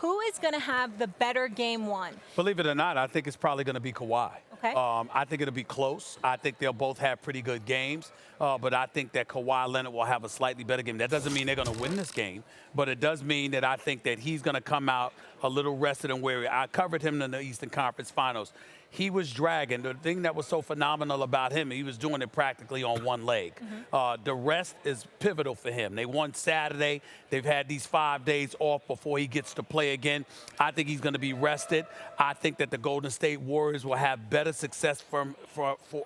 Who is going to have the better game one? Believe it or not, I think it's probably going to be Kawhi. Okay. I think it'll be close. I think they'll both have pretty good games, but I think that Kawhi Leonard will have a slightly better game. That doesn't mean they're going to win this game, but it does mean that I think that he's going to come out a little rested and weary. I covered him in the Eastern Conference Finals. He was dragging. The thing that was so phenomenal about him, he was doing it practically on one leg. The rest is pivotal for him. They won Saturday. They've had these 5 days off before he gets to play again. I think he's going to be rested. I think that the Golden State Warriors will have better success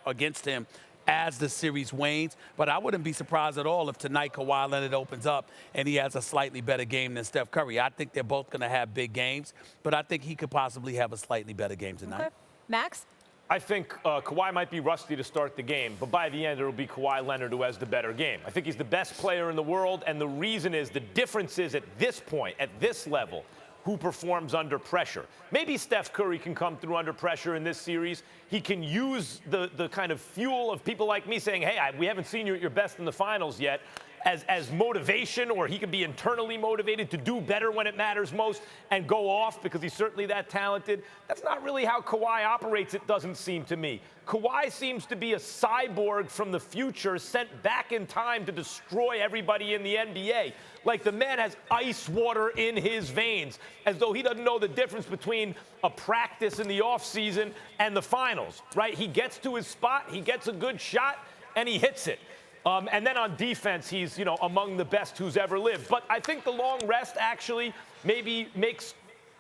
against him as the series wanes. But I wouldn't be surprised at all if tonight Kawhi Leonard opens up and he has a slightly better game than Steph Curry. I think they're both going to have big games, but I think he could possibly have a slightly better game tonight. Okay. Max? I think Kawhi might be rusty to start the game, but by the end, it'll be Kawhi Leonard who has the better game. I think he's the best player in the world, and the reason is the difference is at this point, at this level, who performs under pressure. Maybe Steph Curry can come through under pressure in this series. He can use the kind of fuel of people like me saying, hey, we haven't seen you at your best in the finals yet, as motivation, or he could be internally motivated to do better when it matters most and go off because he's certainly that talented. That's not really how Kawhi operates, it doesn't seem to me. Kawhi seems to be a cyborg from the future sent back in time to destroy everybody in the NBA. Like the man has ice water in his veins, as though he doesn't know the difference between a practice in the offseason and the finals, right? He gets to his spot, he gets a good shot, and he hits it. And then on defense, he's, among the best who's ever lived. But I think the long rest actually maybe makes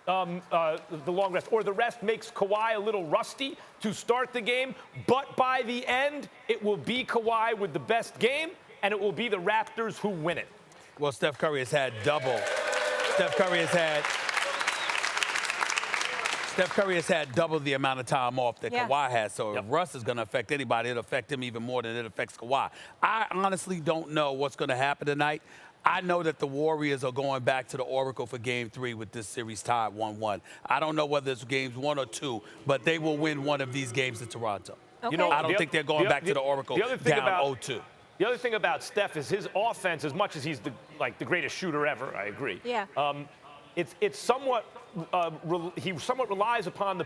the long rest, or the rest makes Kawhi a little rusty to start the game. But by the end, it will be Kawhi with the best game, and it will be the Raptors who win it. Well, Steph Curry has had double. Steph Curry has had double the amount of time off that Kawhi has. So if Russ is going to affect anybody, it'll affect him even more than it affects Kawhi. I honestly don't know what's going to happen tonight. I know that the Warriors are going back to the Oracle for Game 3 with this series tied 1-1. I don't know whether it's games 1 or 2, but they will win one of these games in Toronto. Okay. I don't think they're going back to the Oracle down 0-2. The other thing about Steph is his offense, as much as he's the greatest shooter ever, I agree. Yeah. It's somewhat he somewhat relies upon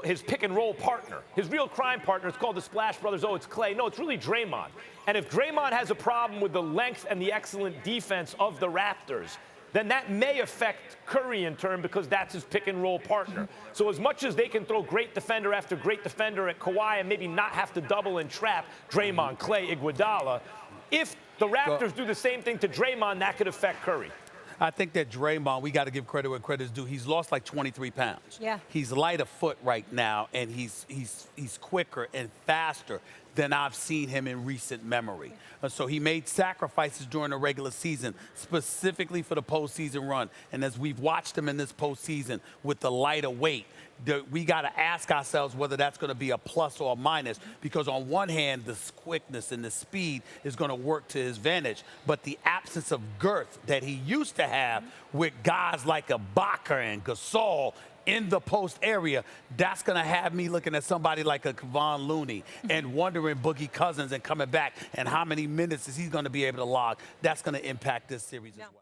his pick and roll partner, his real crime partner. It's called the Splash Brothers. Oh, it's Clay. No, it's really Draymond. And if Draymond has a problem with the length and the excellent defense of the Raptors, then that may affect Curry in turn because that's his pick and roll partner. So as much as they can throw great defender after great defender at Kawhi and maybe not have to double and trap Draymond, Clay, Iguodala, if the Raptors do the same thing to Draymond, that could affect Curry. I think that Draymond, we got to give credit where credit's due. He's lost like 23 pounds. Yeah. He's light of foot right now, and he's quicker and faster than I've seen him in recent memory. So he made sacrifices during the regular season, specifically for the postseason run. And as we've watched him in this postseason with the lighter weight, we got to ask ourselves whether that's going to be a plus or a minus, because on one hand, the quickness and the speed is going to work to his advantage, but the absence of girth that he used to have with guys like Ibaka and Gasol in the post area, that's going to have me looking at somebody like a Kevon Looney and wondering Boogie Cousins and coming back and how many minutes is he going to be able to log. That's going to impact this series as well.